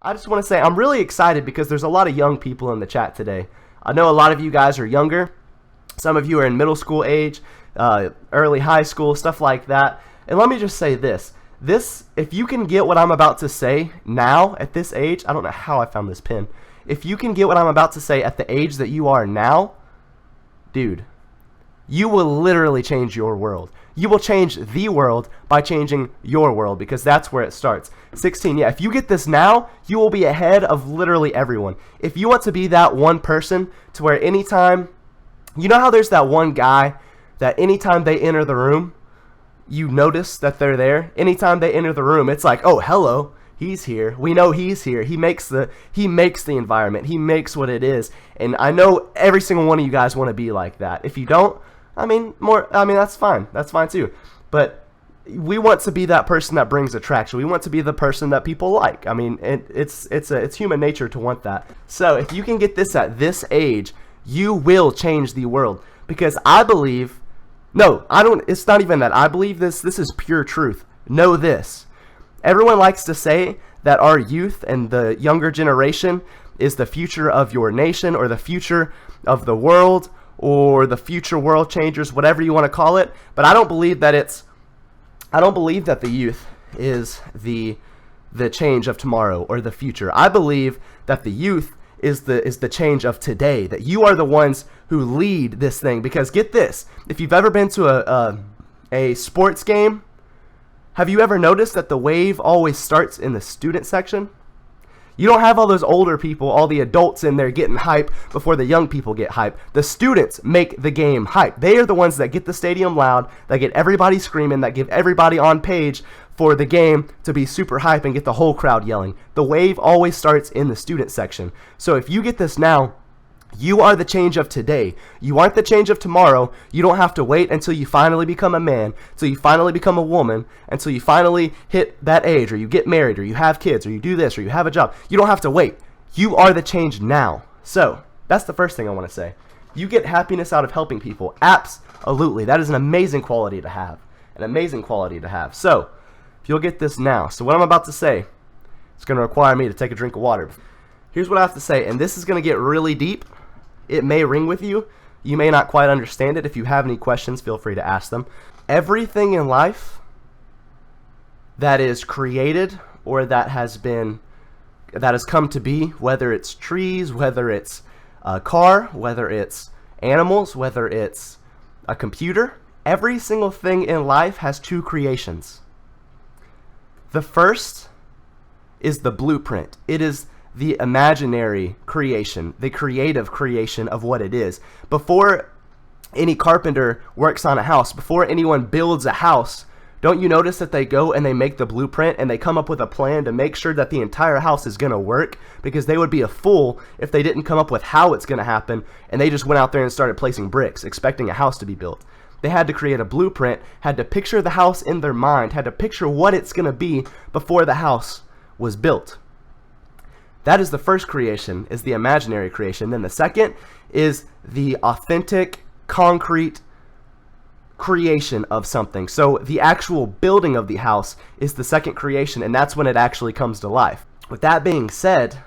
I just want to say I'm really excited because there's a lot of young people in the chat today. I know a lot of you guys are younger. Some of you are in middle school age, early high school, stuff like that. And let me just say this. If you can get what I'm about to say now at this age, I don't know how I found this pin. If you can get what I'm about to say at the age that you are now, dude, you will literally change your world. You will change the world by changing your world, because that's where it starts. 16, yeah, if you get this now, you will be ahead of literally everyone. If you want to be that one person to where anytime, you know how there's that one guy that anytime they enter the room, you notice that they're there? Anytime they enter the room, it's like, oh, hello, he's here. We know he's here. He makes the environment. He makes what it is. And I know every single one of you guys want to be like that. If you don't, that's fine. That's fine too. But we want to be that person that brings attraction. We want to be the person that people like. I mean, it's human nature to want that. So if you can get this at this age, you will change the world. Because I believe, it's not even that. I believe this is pure truth. Know this. Everyone likes to say that our youth and the younger generation is the future of your nation, or the future of the world, or the future world changers, whatever you want to call it. But I don't believe that the youth is the change of tomorrow or the future. I believe that the youth is the change of today, that you are the ones who lead this thing. Because get this, if you've ever been to a sports game, have you ever noticed that the wave always starts in the student section? You don't have all those older people, all the adults in there getting hype before the young people get hype. The students make the game hype. They are the ones that get the stadium loud, that get everybody screaming, that give everybody on page for the game to be super hype and get the whole crowd yelling. The wave always starts in the student section. So if you get this now, you are the change of today. You aren't the change of tomorrow. You don't have to wait until you finally become a man, until you finally become a woman, until you finally hit that age, or you get married, or you have kids, or you do this, or you have a job. You don't have to wait. You are the change now. So that's the first thing I want to say. You get happiness out of helping people. Absolutely. That is an amazing quality to have. An amazing quality to have. So if you'll get this now. So what I'm about to say, it's going to require me to take a drink of water. Here's what I have to say, and this is going to get really deep. It may ring with you. You may not quite understand it. If you have any questions, feel free to ask them. Everything in life that is created or that has come to be, whether it's trees, whether it's a car, whether it's animals, whether it's a computer, every single thing in life has two creations. The first is the blueprint. It is the imaginary creation, the creative creation of what it is. Before any carpenter works on a house, before anyone builds a house, don't you notice that they go and they make the blueprint and they come up with a plan to make sure that the entire house is going to work? Because they would be a fool if they didn't come up with how it's going to happen and they just went out there and started placing bricks, expecting a house to be built. They had to create a blueprint, had to picture the house in their mind, had to picture what it's going to be before the house was built. That is the first creation, is the imaginary creation. Then the second is the authentic, concrete creation of something. So the actual building of the house is the second creation, and that's when it actually comes to life. With that being said,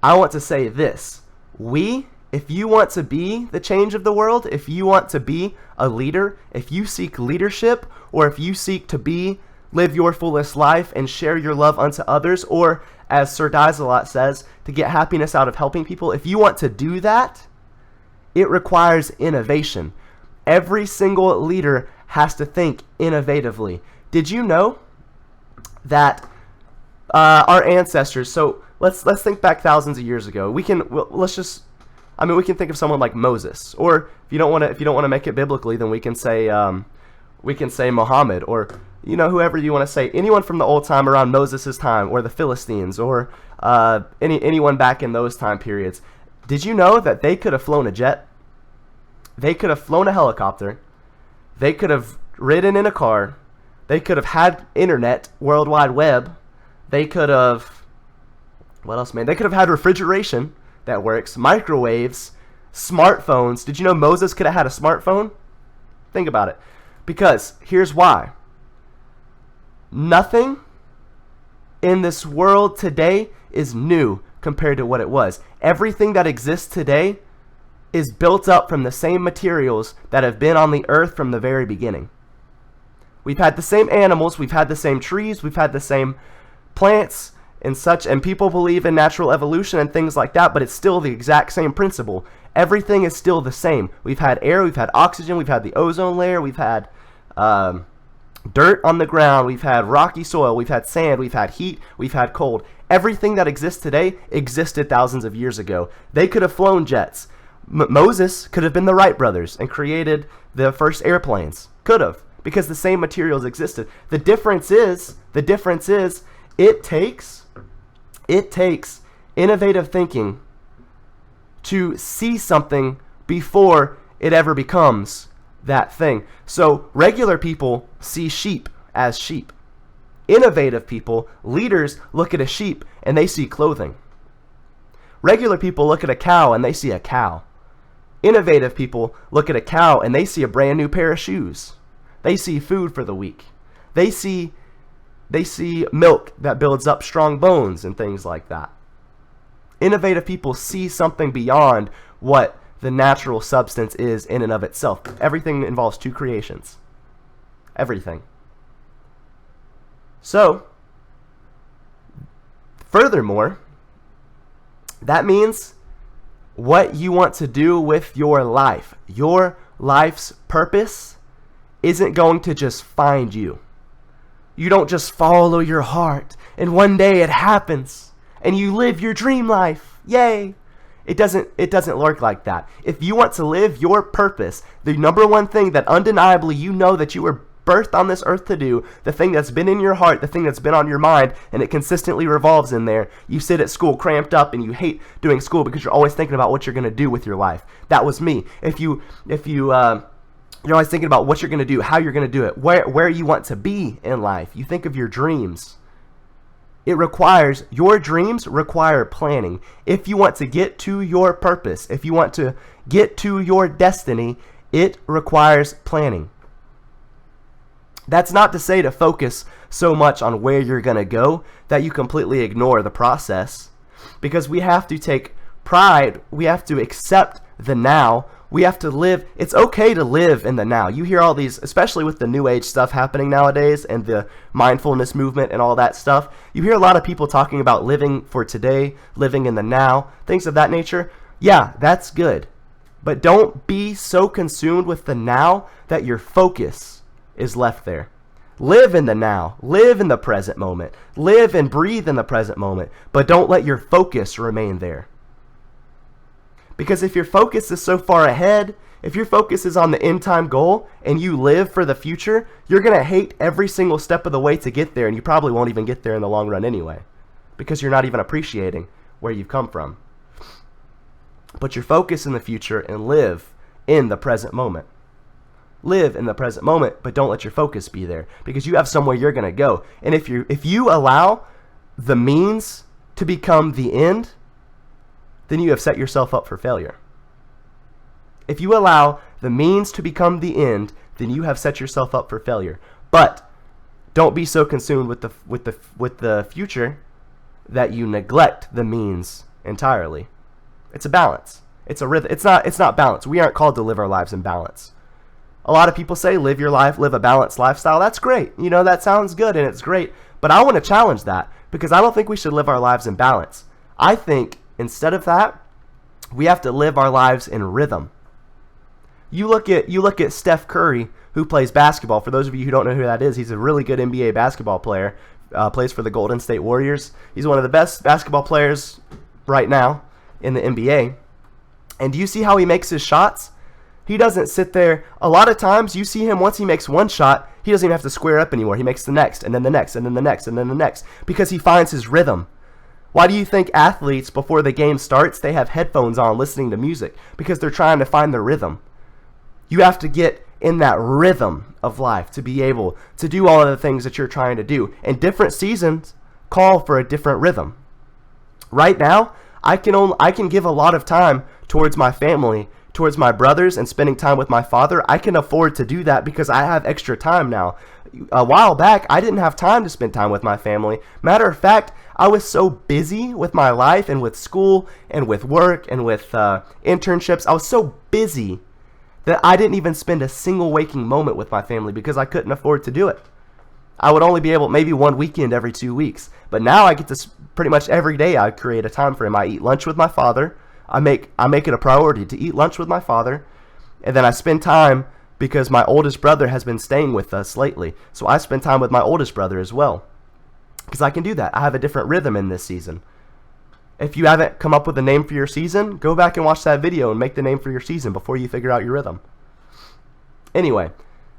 I want to say this. If you want to be the change of the world, if you want to be a leader, if you seek leadership, or if you seek to live your fullest life and share your love unto others, or as Sir Dies-a-Lot says, to get happiness out of helping people, if you want to do that, it requires innovation. Every single leader has to think innovatively. Did you know that our ancestors, so let's think back thousands of years ago. We can think of someone like Moses, or if you don't want to make it biblically, then we can say Muhammad, or whoever you want to say, anyone from the old time around Moses' time, or the Philistines, or anyone back in those time periods. Did you know that they could have flown a jet? They could have flown a helicopter. They could have ridden in a car. They could have had internet, World Wide Web. They could have, what else, man? They could have had refrigeration that works, microwaves, smartphones. Did you know Moses could have had a smartphone? Think about it. Because here's why. Nothing in this world today is new compared to what it was. Everything that exists today is built up from the same materials that have been on the earth from the very beginning. We've had the same animals, we've had the same trees, we've had the same plants and such, and people believe in natural evolution and things like that, but it's still the exact same principle. Everything is still the same. We've had air, we've had oxygen, we've had the ozone layer, we've had dirt on the ground, we've had rocky soil, we've had sand, we've had heat, we've had cold. Everything that exists today existed thousands of years ago. They could have flown jets. Moses could have been the Wright brothers and created the first airplanes. Could have, because the same materials existed. The difference is it takes innovative thinking to see something before it ever becomes that thing. So regular people see sheep as sheep. Innovative people, leaders, look at a sheep and they see clothing. Regular people look at a cow and they see a cow. Innovative people look at a cow and they see a brand new pair of shoes. They see food for the week. They see milk that builds up strong bones and things like that. Innovative people see something beyond what the natural substance is in and of itself. Everything involves two creations. Everything. So, furthermore, that means what you want to do with your life. Your life's purpose isn't going to just find you. You don't just follow your heart and one day it happens and you live your dream life. Yay! It doesn't work like that. If you want to live your purpose, the number one thing that undeniably you know that you were birthed on this earth to do, the thing that's been in your heart, the thing that's been on your mind, and it consistently revolves in there. You sit at school cramped up and you hate doing school because you're always thinking about what you're going to do with your life. That was me. If you're always thinking about what you're going to do, how you're going to do it, where you want to be in life. You think of your dreams. Your dreams require planning. If you want to get to your purpose, if you want to get to your destiny, it requires planning. That's not to say to focus so much on where you're going to go that you completely ignore the process, because we have to take pride. We have to accept the now. We have to live. It's okay to live in the now. You hear all these, especially with the new age stuff happening nowadays and the mindfulness movement and all that stuff. You hear a lot of people talking about living for today, living in the now, things of that nature. Yeah, that's good. But don't be so consumed with the now that your focus is left there. Live in the now. Live in the present moment. Live and breathe in the present moment. But don't let your focus remain there. Because if your focus is so far ahead, if your focus is on the end time goal and you live for the future, you're going to hate every single step of the way to get there, and you probably won't even get there in the long run anyway, because you're not even appreciating where you've come from. Put your focus in the future and live in the present moment. Live in the present moment, but don't let your focus be there, because you have somewhere you're going to go. And if you allow the means to become the end, then you have set yourself up for failure. If you allow the means to become the end, then you have set yourself up for failure. But don't be so consumed with the future that you neglect the means entirely. It's a balance. It's a rhythm. It's not balance. We aren't called to live our lives in balance. A lot of people say live your life, live a balanced lifestyle. That's great. That sounds good and it's great. But I want to challenge that, because I don't think we should live our lives in balance. I think instead of that, we have to live our lives in rhythm. You look at Steph Curry, who plays basketball. For those of you who don't know who that is, he's a really good NBA basketball player. Plays for the Golden State Warriors. He's one of the best basketball players right now in the NBA. And do you see how he makes his shots? He doesn't sit there. A lot of times you see him, once he makes one shot, he doesn't even have to square up anymore. He makes the next, and then the next, and then the next, and then the next, because he finds his rhythm. Why do you think athletes, before the game starts, they have headphones on listening to music? Because they're trying to find their rhythm. You have to get in that rhythm of life to be able to do all of the things that you're trying to do. And different seasons call for a different rhythm. Right now, I can give a lot of time towards my family towards my brothers and spending time with my father, I can afford to do that because I have extra time now. A while back, I didn't have time to spend time with my family. Matter of fact, I was so busy with my life and with school and with work and with internships. I was so busy that I didn't even spend a single waking moment with my family because I couldn't afford to do it. I would only be able, maybe one weekend every 2 weeks. But now I get to pretty much every day I create a time frame. I eat lunch with my father. I make it a priority to eat lunch with my father. And then I spend time because my oldest brother has been staying with us lately. So I spend time with my oldest brother as well. Because I can do that. I have a different rhythm in this season. If you haven't come up with a name for your season, go back and watch that video and make the name for your season before you figure out your rhythm. Anyway,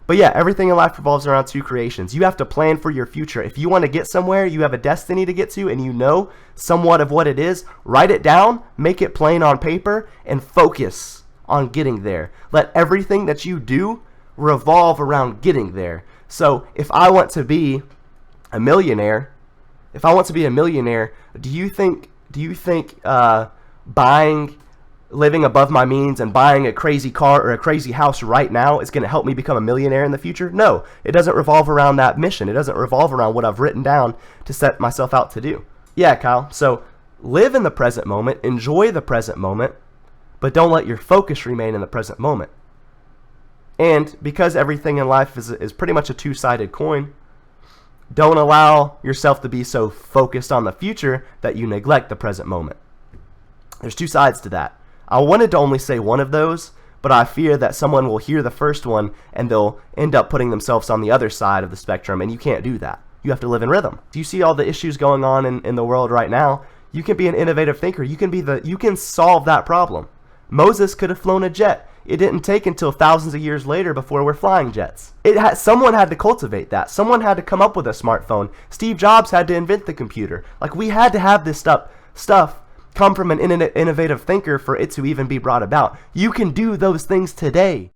but yeah, everything in life revolves around two creations. You have to plan for your future. If you want to get somewhere, you have a destiny to get to, and you know somewhat of what it is, write it down, make it plain on paper, and focus on getting there. Let everything that you do revolve around getting there. So if I want to be a millionaire, do you think living above my means and buying a crazy car or a crazy house right now is going to help me become a millionaire in the future? No, it doesn't revolve around that mission. It doesn't revolve around what I've written down to set myself out to do. Yeah, Kyle. So live in the present moment, enjoy the present moment, but don't let your focus remain in the present moment. And because everything in life is pretty much a two-sided coin, don't allow yourself to be so focused on the future that you neglect the present moment. There's two sides to that. I wanted to only say one of those, but I fear that someone will hear the first one and they'll end up putting themselves on the other side of the spectrum, and you can't do that. You have to live in rhythm. Do you see all the issues going on in the world right now? You can be an innovative thinker. You can solve that problem. Moses could have flown a jet. It didn't take until thousands of years later before we're flying jets. Someone had to cultivate that. Someone had to come up with a smartphone. Steve Jobs had to invent the computer. Like, we had to have this stuff come from an innovative thinker for it to even be brought about. You can do those things today.